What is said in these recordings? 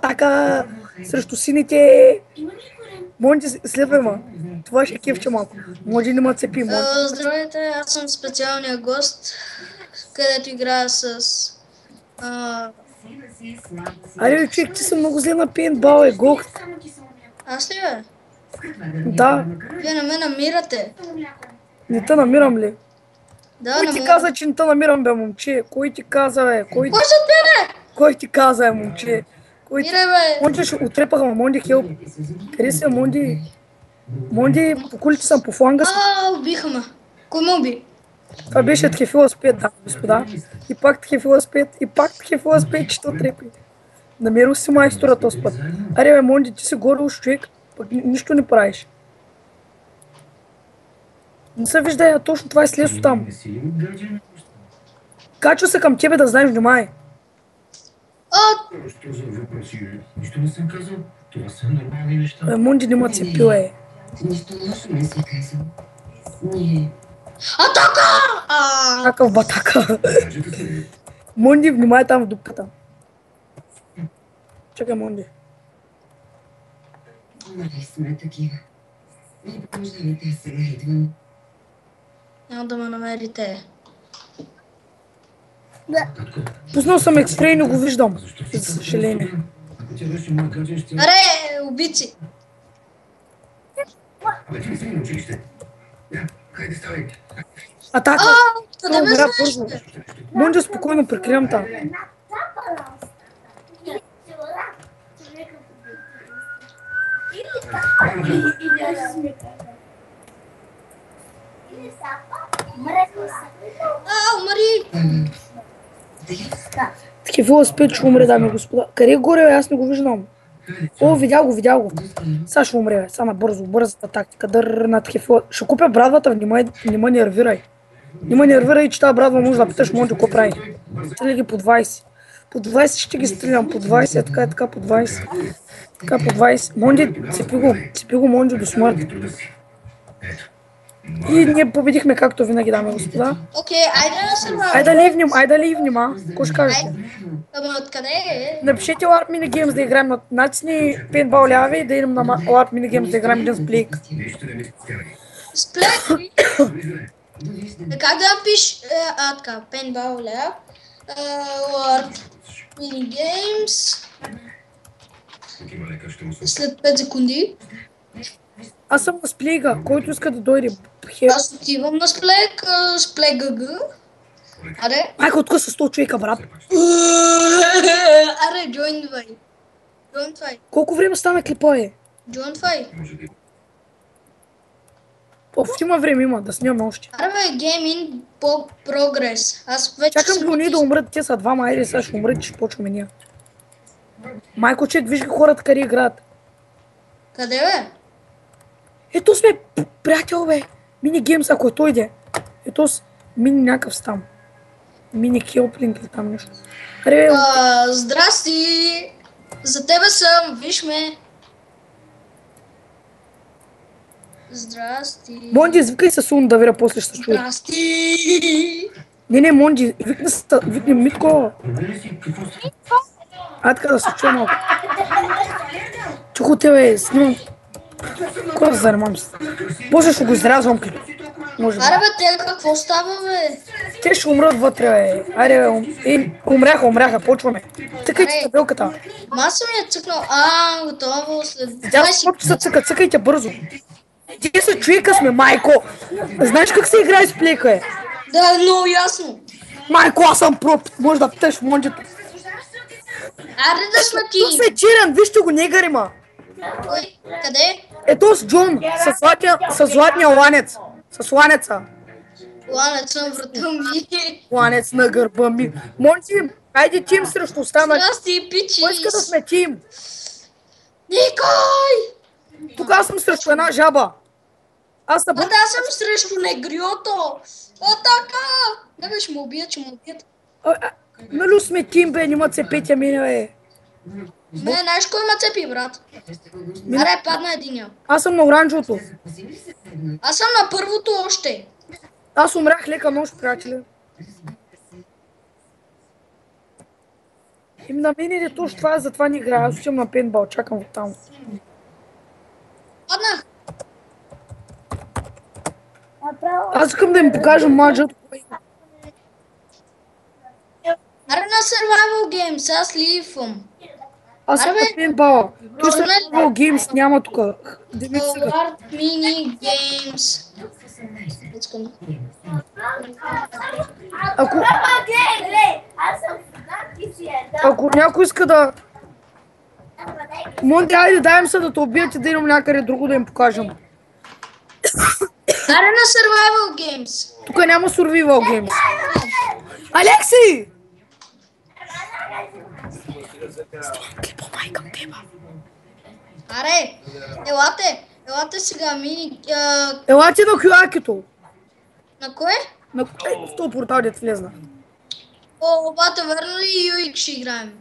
Атака срещу сините. Монди, следвай ма. Това ще кефче малко. Монди не ма цепи. Здравейте, аз съм специалния гост, където играя с... Аре, човек, ти си много зле на пейнтбал, е гох. Аз ли бе? Да. Вие не ме намирате. Не те намирам ли? Да, Кой ти каза, че не те намирам, бе, момче? Кой ти каза, бе? Кой се отбере? Кой ти каза, бе, момче? Мире, бе. Монди ще отрепаха, ма Монди хелп. Къде си, Монди? Монди, по кулите съм, по фланга си. Убиха ме. Кой ме уби? Това беше Тхефила с 5, да, господа. И пак Тхефила с 5, и пак Тхефила с 5, че то трепи. Намерил си майстора този път. Аре, бе, Монди, ти си горил с човек, пък нищо не правиш. Не се вижда, точно това е слесо там. Качва се към тебе да знаеш, внимай. Що за въпроси? Нищо не съм казал. Това са нормални неща. Монди не ма цепил, е. Нищо лошо не си казал. Ние... Атака! Атака в батака. Монди, внимай там в дупката. Чакай, Монди. Нали сме такива. Не продължавайте, сега идвам. Няма да ме намерите. Пуснал съм експрей, не го виждам. За съжаление. Ако тя беше моя гаджен, ще... Аре, убийци! Абе, ти не си на училище. Хайде, ставай. Атака! Къде ме Умира знаеш? бързо. Монди, спокойно прикривам там. Умари! Такива спит, ще умре, дами и господа. Къде е горе, бе? Аз не го виждам. О, видял го. Сега ще умре, бе. Сега на бързата тактика. Дър на такива. Ще купя брадвата, не ме нервирай. Не ме нервирай, че тази брадва може да питаш Монди какво прави. Стреля ги по 20. По 20 ще ги стрелям, по 20, така, по 20. Така, по 20. Монди, цепи го Монди до смърт. И ние победихме както винаги, дами и господа. Окей, айде да се върнем. Айде да ливнем, Какво ще кажете? Ама откъде е? Напишете LARP Minigames да играем на натисни пейнтбал ляви и да идем на LARP Minigames да играем един сплик. Сплек? Как да напиш? Така, пейнтбал ляв. LARP Minigames. След 5 секунди. Аз съм на сплига, който иска да дойде. Аз отивам на сплек, сплек ГГ. Аре? Майка, откъде са 100 човека, брат? Аре, джойнвай. Колко време стана клипа, е? Джойнвай. Има време, има, да снимаме още. Аре бе, гейминг по прогрес. Аз вече Чакам ги уни да умрат, те са двама, айде сега ще умрат, ще почваме ние. Майко, чек, виж ги хората къде играят. Къде бе? Ето сме приятел, бе. Мини геймс, ако той иде. Ето с мини някакъв стам. Мини келплинг или там нещо. Аре, Здрасти! За тебе съм, виж ме. Здрасти. Монди, извикай се Сун да вира, после ще се чуе. Здрасти! Не, Монди, викни Митко. Така да се чуе малко. Чухо те, бе, снимам. Кой да занимавам се? После ще го изрязвам клип. Може би. Аре бе, те какво става бе? Те ще умрат вътре, бе. Айде, бе, умряха, почваме. Цъкайте табелката. Маса ми е цъкнал. Готово след Тя 20 колко се цъка, цъкайте бързо. Ти са човека сме, майко. Знаеш как се играе с плека, е? Да, много ясно. Майко, аз съм проп. Може да питаш в Мондито. Аре да сме ти. Тук се черен, вижте го, негър има. Кой? Къде? Ето с Джон, с златния ланец. С ланеца. Ланец на врата ми. Ланец на гърба ми. Монти, айде тим срещу останали. Здрасти, пичи. Кой иска да сме тим? Никой! Тук аз съм срещу една жаба. Аз съм... Аз съм срещу негриото. Така! Не бе, ще му убият, Нали сме тим, бе, нима цепетя мене, бе. Не, знаеш кой ме цепи, брат? Аре, падна единия. Аз съм на оранжевото. Аз съм на първото още. Аз умрях, лека нощ, приятели. На мен е точно това, затова не играя. Аз отивам на пейнтбал, чакам го там. Паднах. Аз искам да им покажа маджът. Аре на Survival Games, аз ливам. Аз съм Аре, на пейнтбала. Той Нормално. Survival Games няма тук. Демит сега. Hard Mini Games. Искам. Ако някой иска да... Монти, айде дай им се да те убият и да имам някъде друго да им покажем. Аре на Survival Games. Тук няма Survival Games. Алекси! Аре, елате сега мини... Елате на Кюакито. На кое? В този портал дет влезна. О, бата, верно ли Юик ще играем?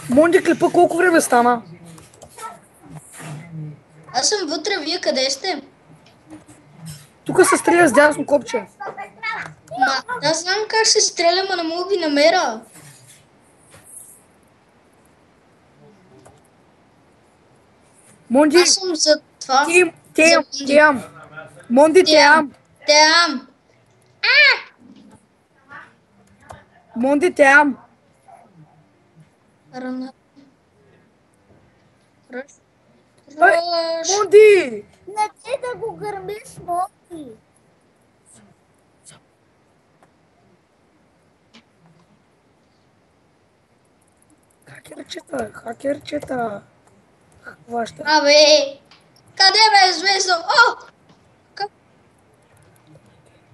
Монти, клипа колко време стана? Аз съм вътре, вие къде сте? Тук се стреля с дясно копче. Аз знам как се стреля, но не мога ви намеря. Монти, Аз съм за това. Теям. Монти, Теям. Теам. Монти, Теям. Рана. Ръш. Монти! Не ти да го гърмиш, Моки. Хакерчета. Хваща. Абе, къде бе, звезда? О!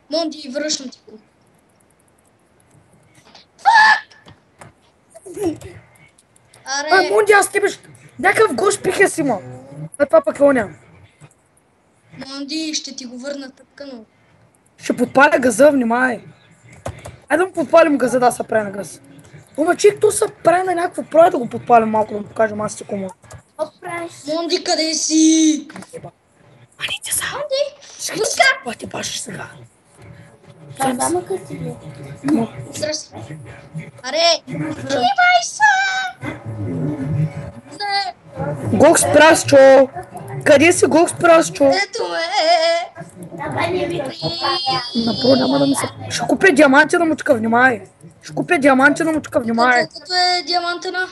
Монти, връщам ти го. Аре, Монти, аз тебе някакъв гош пиха си има. На това пък оня. Монти, ще ти го върна тъпкано. Ще подпаля газа, внимай. Айде да му подпалим газа, да се прави на газ. Омачик, то се прави на някакво прави да го подпалим малко, да му покажем аз си кому. Монти, къде си? Аните са. Монти, Това ти баш сега. здрасти. Аре, снимай се! Не, Гокс Прасчо! Къде си Гокс Прасчо? ето ме! Направо няма да ми се... Ще купя диаманти на мучка, внимай. Ще купя диаманти на мучка, внимай. Какво като е диамантена?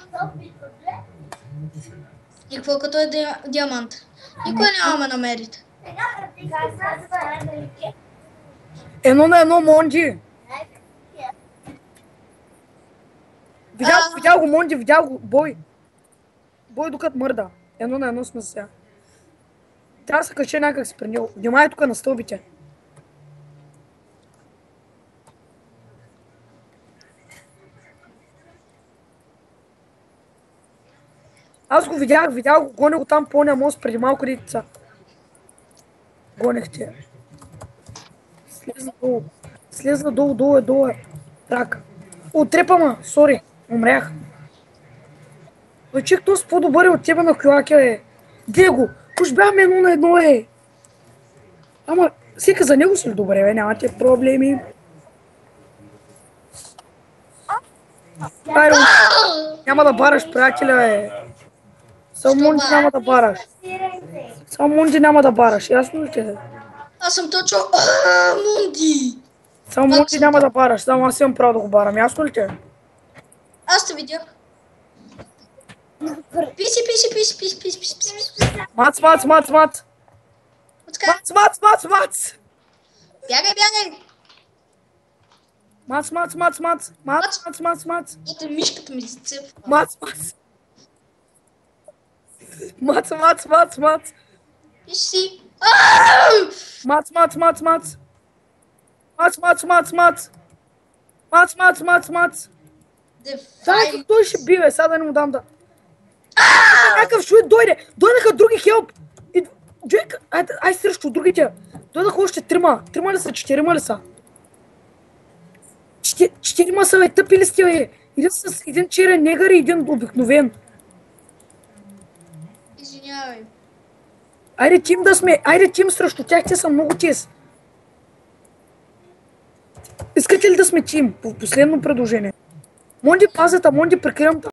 И какво като е диамант? Никой няма ме намерите. Едно на едно, Монди. Видял го, Монди, видял го. Бой. Бой докато мърда. Едно на едно сме сега. Трябва да се каче някак си при него. Внимай тук на стълбите. Аз го видях го, гоня го там по ония мост преди малко деца. Гонех те. Слезна долу е. Трак. Отрепа ма, сори, умрях. Вече кто с по-добър от тебе на Кюаке, бе. Де го, уж бяхме едно на едно, е. Ама, всека за него си ли добре, бе, нямате проблеми. Айде, няма да бараш, приятеля, бе. Само Монди няма да бараш. Само Монди няма да бараш, ясно ли те? Аз съм точно... Монди! Само Монди няма да бараш, само аз имам право да го барам, ясно ли те? Аз те видях. Писи. Мац! Отскай. Мац! Бягай. Мац! Ето мишката ми зацепва. Мац! Писи. Мац! Дай, той ще бие, сега да не му дам да... Някакъв шует дойде! Дойдаха други хелп! Джек, ай срещу другите! Дойдаха още трима. Трима ли са? Четирима ли са? Четирима са, бе, тъпи ли сте, бе? Един с един черен негър и един обикновен. Извинявай. Айде тим да сме, айде тим срещу тях, те са много тез. Искате ли да сме тим? Последно предложение. Монди пазят, а Монди прекарам